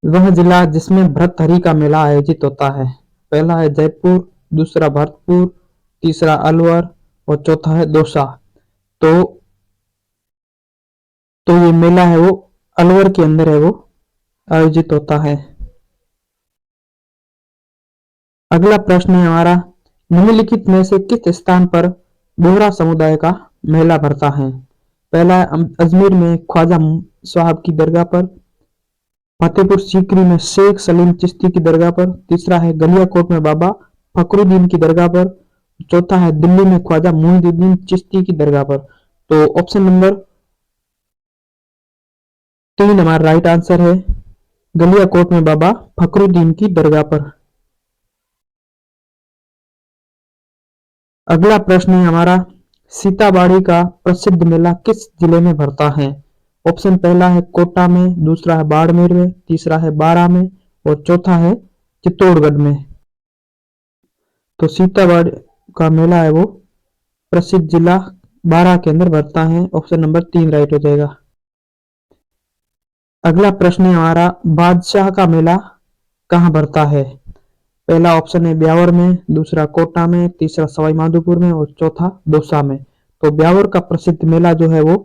वह जिला जिसमें भर्तृहरि का मेला आयोजित होता है। पहला है जयपुर, दूसरा भरतपुर, तीसरा अलवर और चौथा है दौसा। तो ये मेला है वो अलवर के अंदर है वो आयोजित होता है। अगला प्रश्न है हमारा, निम्नलिखित में से किस स्थान पर बोहरा समुदाय का मेला भरता है? पहला है अजमेर में ख्वाजा साहब की दरगाह पर, फतेहपुर सीकरी में शेख सलीम चिश्ती की दरगाह पर, तीसरा है गलियाकोट में बाबा फखरुद्दीन की दरगाह पर, चौथा है दिल्ली में ख्वाजा मुइनुद्दीन चिश्ती की दरगाह पर। तो ऑप्शन नंबर 3 हमारा राइट आंसर है, गलियाकोट में बाबा फखरुद्दीन की दरगाह पर। अगला प्रश्न है हमारा, सीताबाड़ी का प्रसिद्ध मेला किस जिले में भरता है? ऑप्शन पहला है कोटा में, दूसरा है बाड़मेर में, तीसरा है बारां में और चौथा है चित्तौड़गढ़ में। तो सीताबाड़ी का मेला है वो प्रसिद्ध जिला बारां के अंदर भरता है। ऑप्शन नंबर 3 राइट हो जाएगा। अगला प्रश्न है हमारा, बादशाह का मेला कहाँ भरता है? पहला ऑप्शन है ब्यावर में, दूसरा कोटा में, तीसरा सवाई माधोपुर में और चौथा दौसा में। तो ब्यावर का प्रसिद्ध मेला जो है वो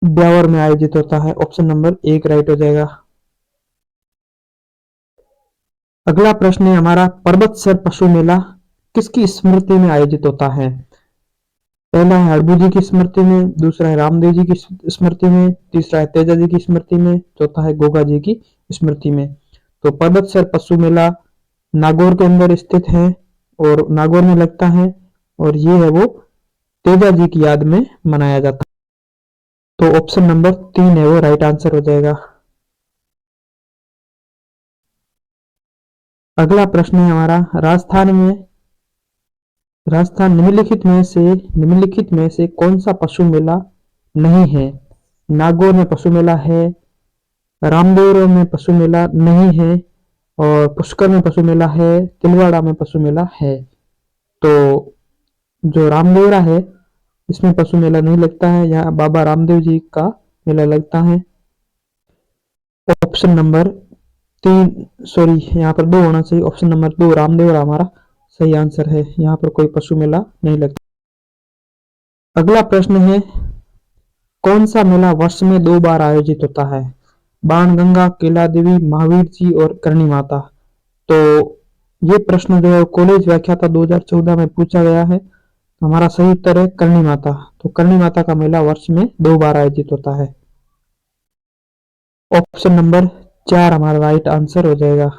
ब्यावर में आयोजित होता है। ऑप्शन नंबर 1 राइट हो जाएगा। अगला प्रश्न है हमारा, पर्वतसर पशु मेला किसकी स्मृति में आयोजित होता है? पहला है हड़बू जी की स्मृति में, दूसरा है रामदेव जी की स्मृति में, तीसरा है तेजा जी की स्मृति में, चौथा है गोगा जी की स्मृति में। तो पर्वतसर पशु मेला नागौर के अंदर स्थित है और नागौर में लगता है और ये है वो तेजा जी की याद में मनाया जाता है। तो ऑप्शन नंबर 3 है वो राइट आंसर हो जाएगा। अगला प्रश्न है हमारा, राजस्थान निम्नलिखित में से कौन सा पशु मेला नहीं है? नागौर में पशु मेला है, रामदेवरा में पशु मेला नहीं है और पुष्कर में पशु मेला है, तिलवाड़ा में पशु मेला है। तो जो रामदेवरा है इसमें पशु मेला नहीं लगता है, यहाँ बाबा रामदेव जी का मेला लगता है। ऑप्शन नंबर 3 सॉरी यहाँ पर 2 होना चाहिए। ऑप्शन नंबर 2 रामदेवरा हमारा सही आंसर है, यहाँ पर कोई पशु मेला नहीं लगता। अगला प्रश्न है, कौन सा मेला वर्ष में 2 बार आयोजित होता है? बाणगंगा, केला देवी, महावीर जी और करणी माता। तो ये प्रश्न जो है कॉलेज व्याख्याता 2014 में पूछा गया है। हमारा सही उत्तर है करणी माता। तो करणी माता का मेला वर्ष में 2 बार आयोजित होता है। ऑप्शन नंबर 4 हमारा राइट आंसर हो जाएगा।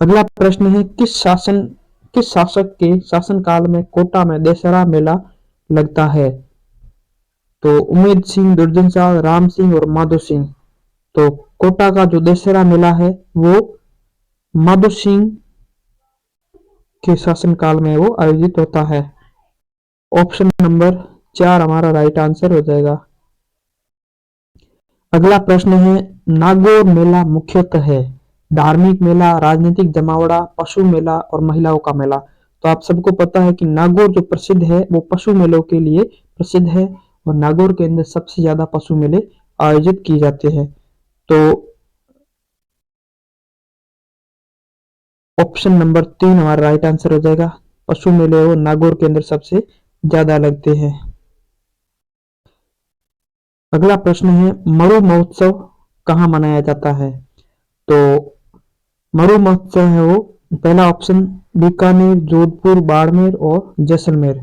अगला प्रश्न है, किस शासक के शासनकाल में कोटा में दशहरा मेला लगता है? तो उमेद सिंह, दुर्जन साह, राम सिंह और माधो सिंह। तो कोटा का जो दशहरा मेला है वो माधो सिंह के शासनकाल में वो आयोजित होता है। ऑप्शन नंबर 4 हमारा राइट आंसर हो जाएगा। अगला प्रश्न है, नागौर मेला मुख्यतः है धार्मिक मेला, राजनीतिक जमावड़ा, पशु मेला और महिलाओं का मेला। तो आप सबको पता है कि नागौर जो प्रसिद्ध है वो पशु मेलों के लिए प्रसिद्ध है और नागौर के अंदर सबसे ज्यादा पशु मेले आयोजित किए जाते हैं। तो ऑप्शन नंबर 3 हमारा राइट आंसर हो जाएगा। पशु मेले वो नागौर के अंदर सबसे ज्यादा लगते हैं। अगला प्रश्न है, मरु महोत्सव कहाँ मनाया जाता है? तो मरु महोत्सव है वो पहला ऑप्शन बीकानेर, जोधपुर, बाड़मेर और जैसलमेर।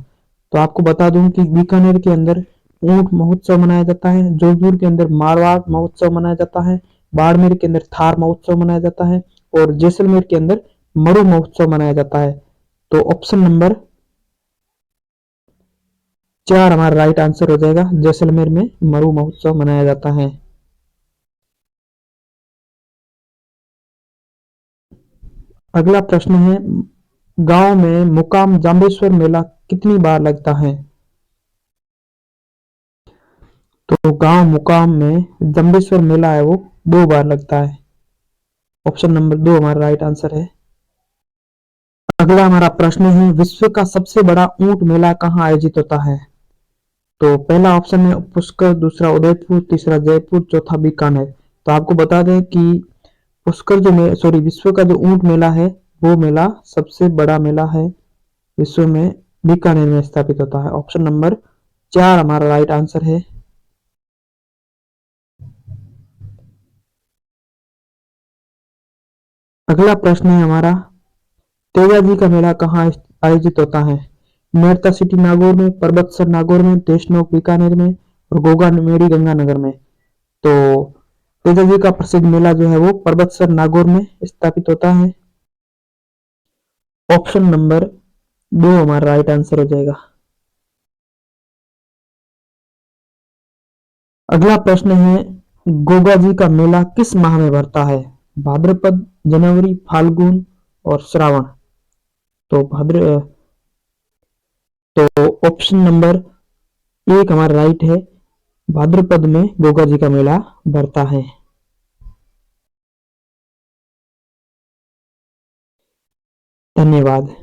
तो आपको बता दूं कि बीकानेर के अंदर ऊंट महोत्सव मनाया जाता है, जोधपुर के अंदर मारवाड़ महोत्सव मनाया जाता है, बाड़मेर के अंदर थार महोत्सव मनाया जाता है और जैसलमेर के अंदर मरु महोत्सव मनाया जाता है। तो ऑप्शन नंबर 4 हमारा राइट आंसर हो जाएगा। जैसलमेर में मरु महोत्सव मनाया जाता है। अगला प्रश्न है, गांव में मुकाम जांबेश्वर मेला कितनी बार लगता है? तो गांव मुकाम में जंबेश्वर मेला है वो 2 बार लगता है। ऑप्शन नंबर 2 हमारा राइट आंसर है। अगला हमारा प्रश्न है, विश्व का सबसे बड़ा ऊंट मेला कहाँ आयोजित होता है? तो पहला ऑप्शन है पुष्कर, दूसरा उदयपुर, तीसरा जयपुर, चौथा बीकानेर। तो आपको बता दें कि पुष्कर जो सॉरी विश्व का जो ऊंट मेला है वो मेला सबसे बड़ा मेला है विश्व में, बीकानेर में स्थापित होता है। ऑप्शन नंबर 4 हमारा राइट आंसर है। अगला प्रश्न है हमारा, तेजाजी का मेला कहाँ आयोजित होता है? मेड़ता सिटी नागौर में, पर्वतसर नागौर में, देशनोक बीकानेर में और गोगा मेड़ी गंगानगर में। तो तेजाजी का प्रसिद्ध मेला जो है वो पर्वतसर नागौर में स्थापित होता है। ऑप्शन नंबर 2 हमारा राइट आंसर हो जाएगा। अगला प्रश्न है, गोगा जी का मेला किस माह में भरता है? भाद्रपद, जनवरी, फाल्गुन और श्रावण। तो ऑप्शन नंबर 1 हमारा राइट है, भाद्रपद में गोगा जी का मेला भरता है। धन्यवाद।